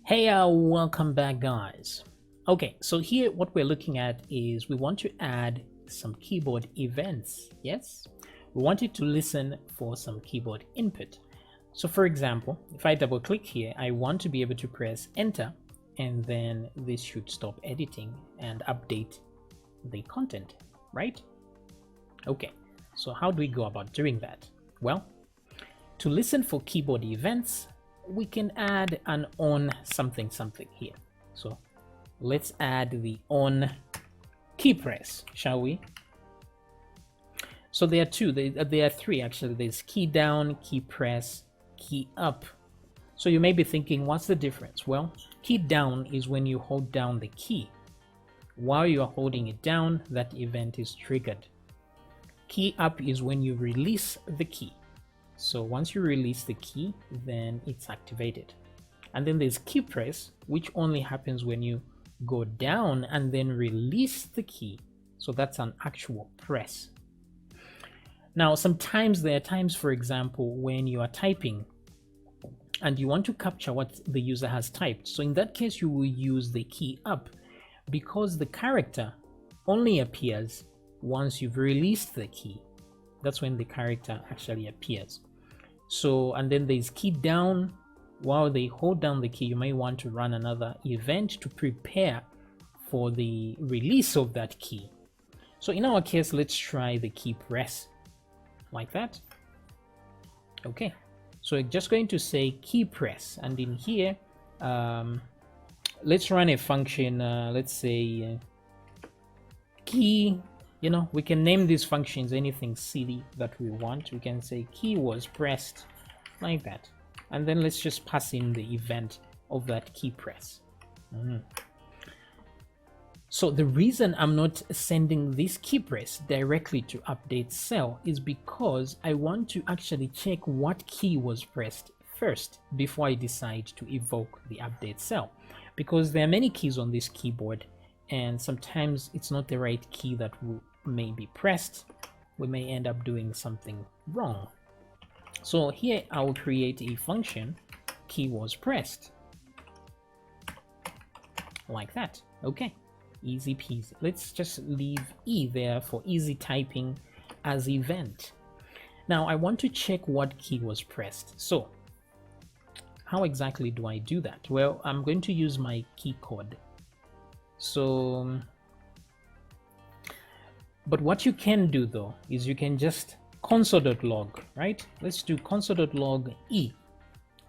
Hey, welcome back, guys. Okay, so here what we're looking at is we want to add some keyboard events. Yes, we want it to listen for some keyboard input. So for example, if I double click here, I want to be able to press enter, and then this should stop editing and update the content, right? Okay, so how do we go about doing that? Well, to listen for keyboard events, we can add an on something here. So let's add the on key press, shall we? So there are three actually. There's key down, key press, key up. So you may be thinking, what's the difference? Well, key down is when you hold down the key. While you are holding it down, that event is triggered. Key up is when you release the key. So once you release the key, then it's activated. And then there's key press, which only happens when you go down and then release the key. So that's an actual press. Now, sometimes there are times, for example, when you are typing and you want to capture what the user has typed. So in that case, you will use the key up because the character only appears once you've released the key. That's when the character actually appears. So, and then there's key down. While they hold down the key, you may want to run another event to prepare for the release of that key. So in our case, let's try the key press like that. Okay, so we're just going to say key press, and in here, let's run a function. Let's say key. You know, we can name these functions anything silly that we want. We can say key was pressed like that. And then let's just pass in the event of that key press. So the reason I'm not sending this key press directly to update cell is because I want to actually check what key was pressed first before I decide to evoke the update cell. Because there are many keys on this keyboard, and sometimes it's not the right key that may be pressed. We may end up doing something wrong. So here I'll create a function, key was pressed, like that. Okay, easy peasy. Let's just leave E there for easy typing as event. Now I want to check what key was pressed. So how exactly do I do that? Well, I'm going to use my key code. So, but what you can do though is you can just console.log, right? Let's do console.log E.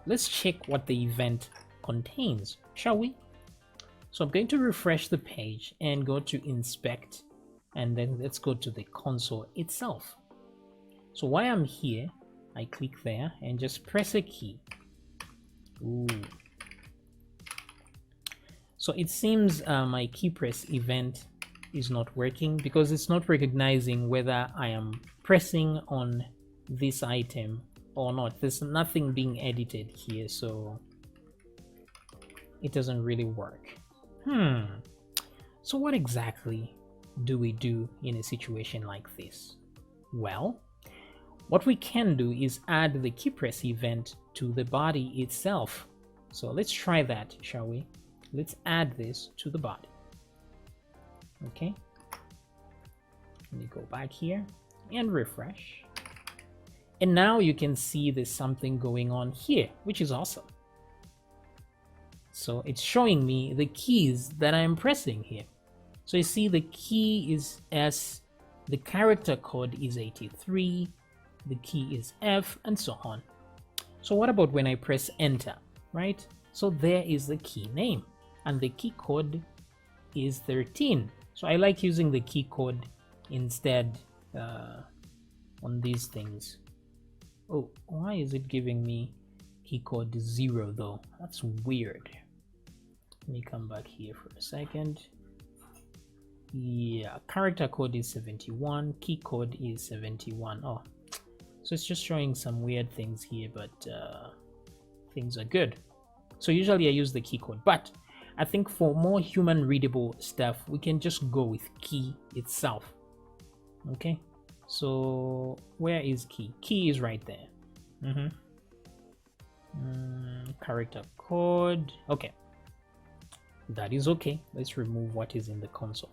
Let's check what the event contains, shall we? So I'm going to refresh the page and go to inspect, and then let's go to the console itself. So while I'm here, I click there and just press a key. Ooh. So it seems my key press event is not working because it's not recognizing whether I am pressing on this item or not. There's nothing being edited here, so it doesn't really work. So what exactly do we do in a situation like this? Well, what we can do is add the key press event to the body itself. So let's try that, shall we? Let's add this to the body. Okay, let me go back here and refresh, and now you can see there's something going on here, which is awesome. So it's showing me the keys that I'm pressing here. So you see the key is S, the character code is 83, the key is F, and so on. So what about when I press enter, right? So there is the key name, and the key code is 13. So I like using the key code instead on these things. Oh, why is it giving me key code 0 though? That's weird. Let me come back here for a second. Yeah, character code is 71, key code is 71. Oh, so it's just showing some weird things here, but things are good. So usually I use the key code, but I think for more human readable stuff, we can just go with key itself. Okay, so where is key? Key is right there. Character code. Okay, That is okay. Let's remove what is in the console.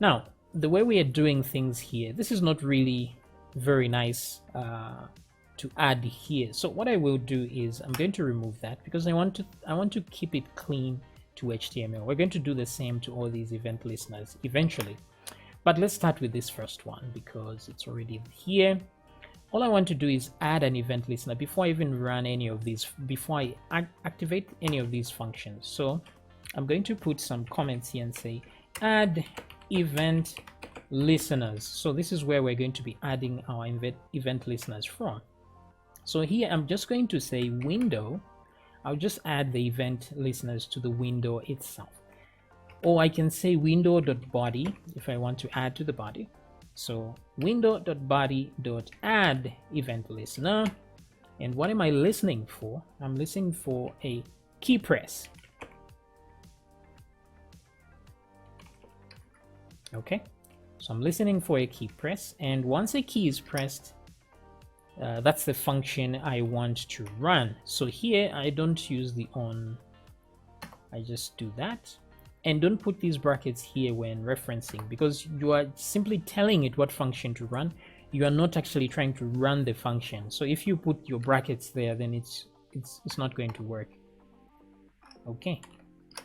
Now, the way we are doing things here, this is not really very nice to add here. So what I will do is I'm going to remove that because I want to keep it clean to HTML. We're going to do the same to all these event listeners eventually. But let's start with this first one because it's already here. All I want to do is add an event listener before I even run any of these, before I activate any of these functions. So I'm going to put some comments here and say add event listeners. So this is where we're going to be adding our event listeners from. So here I'm just going to say window. I'll just add the event listeners to the window itself. Or I can say window.body if I want to add to the body. So window.body.add event listener. And what am I listening for? I'm listening for a key press. Okay, so I'm listening for a key press, and once a key is pressed, that's the function I want to run. So here I don't use the on, I just do that. And don't put these brackets here when referencing, because you are simply telling it what function to run. You are not actually trying to run the function. So if you put your brackets there, then it's not going to work. Okay,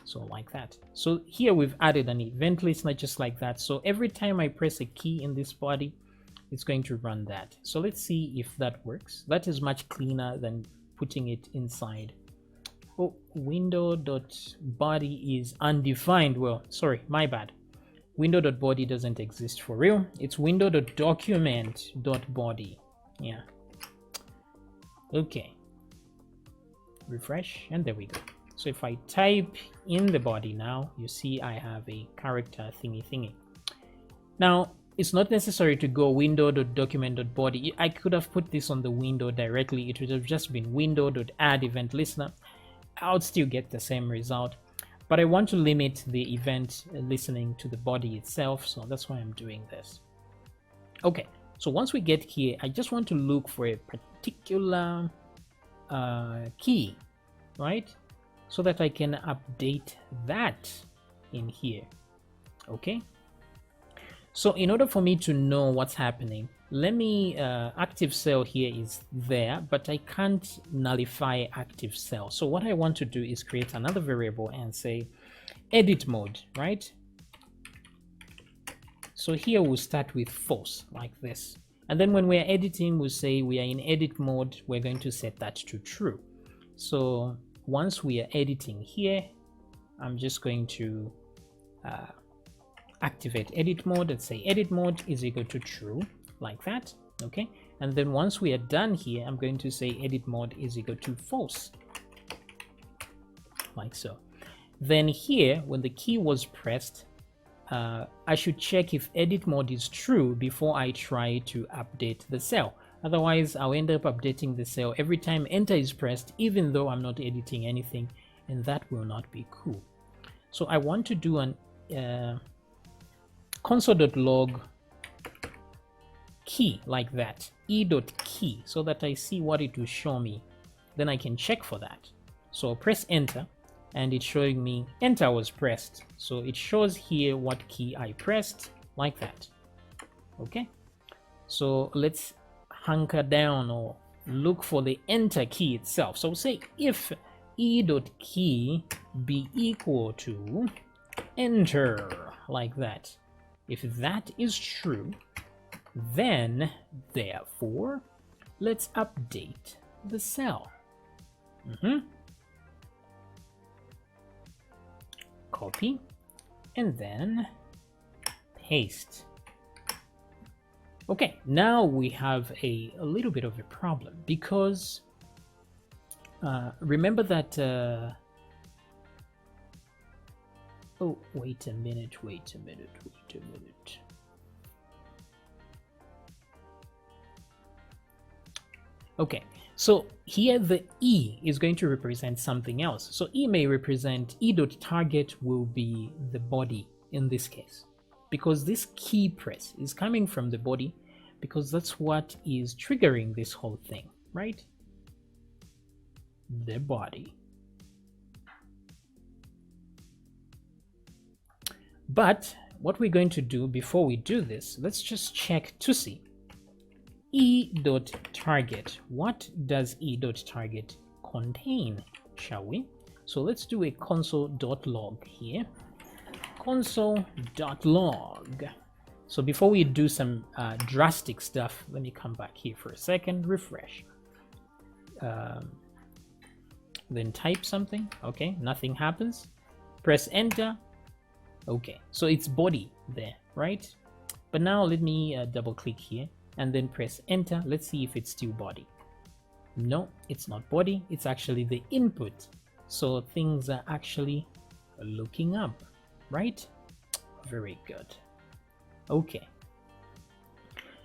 so like that. So here we've added an event listener just like that. So every time I press a key in this body, it's going to run that. So let's see if that works. That is much cleaner than putting it inside. Oh, window.body is undefined. Well, sorry, my bad. Window.body doesn't exist for real. It's window.document.body. Yeah. Okay. Refresh, and there we go. So if I type in the body now, you see I have a character thingy. Now, it's not necessary to go window.document.body. I could have put this on the window directly. It would have just been window.add event listener. I would still get the same result, but I want to limit the event listening to the body itself, so that's why I'm doing this. Okay, so once we get here, I just want to look for a particular key, right? So that I can update that in here. Okay, so in order for me to know what's happening, let me active cell here is there, but I can't nullify active cell. So what I want to do is create another variable and say edit mode, right? So here we'll start with false like this, and then when we're editing, we'll say we are in edit mode. We're going to set that to true. So once we are editing here, I'm just going to activate edit mode and say edit mode is equal to true, like that. Okay, and then once we are done here, I'm going to say edit mode is equal to false, like so. Then here, when the key was pressed, I should check if edit mode is true before I try to update the cell. Otherwise, I'll end up updating the cell every time enter is pressed, even though I'm not editing anything, and that will not be cool. So I want to do an console.log key like that, e.key, so that I see what it will show me. Then I can check for that. So I'll press enter, and it's showing me enter was pressed. So it shows here what key I pressed, like that. Okay, so let's hunker down or look for the enter key itself. So say if e.key be equal to enter, like that. If that is true, then therefore let's update the cell. Copy and then paste. Okay, now we have a little bit of a problem, because remember that oh, wait a minute. Okay, so here the E is going to represent something else. So E may represent E.target will be the body in this case, because this key press is coming from the body, because that's what is triggering this whole thing, right? The body. But what we're going to do before we do this, let's just check to see e.target. What does e.target contain, shall we? So let's do a console.log here. Console.log. So before we do some drastic stuff, let me come back here for a second, refresh. Then type something. Okay, nothing happens. Press enter. Okay, so it's body there, right? But now let me double click here and then press enter. Let's see if it's still body. No, it's not body, it's actually the input. So things are actually looking up, right? Very good. Okay.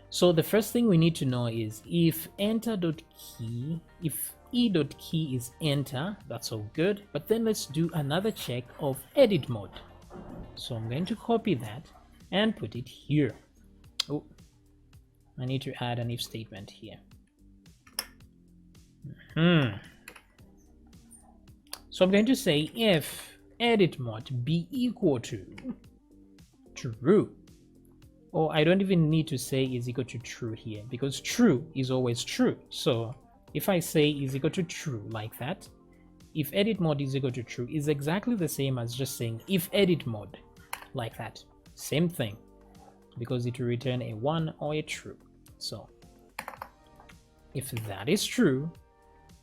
So the first thing we need to know is if enter.key, if e.key is enter, that's all good. But then let's do another check of edit mode. So I'm going to copy that and put it here. Oh, I need to add an if statement here. So I'm going to say if edit mode be equal to true, or I don't even need to say is equal to true here because true is always true. So if I say is equal to true like that, if edit mode is equal to true is exactly the same as just saying if edit mode like that. Same thing, because it will return a 1 or a true. So if that is true,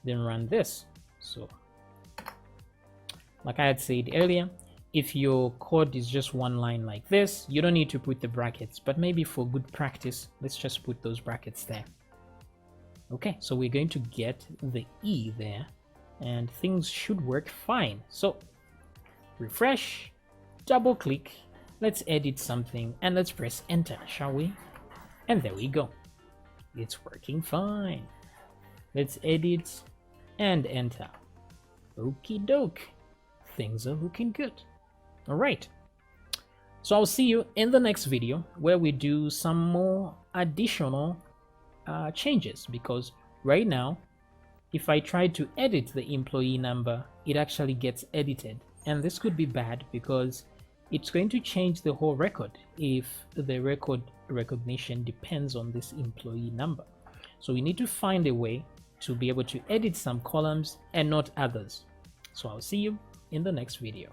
then run this. So like I had said earlier, if your code is just one line like this, you don't need to put the brackets, but maybe for good practice, let's just put those brackets there. Okay, so we're going to get the E there and things should work fine. So refresh, double click, let's edit something and let's press enter, shall we? And there we go. It's working fine. Let's edit and enter. Okie doke. Things are looking good. All right. So I'll see you in the next video where we do some more additional changes, because right now, if I try to edit the employee number, it actually gets edited. And this could be bad because it's going to change the whole record if the record recognition depends on this employee number. So we need to find a way to be able to edit some columns and not others. So I'll see you in the next video.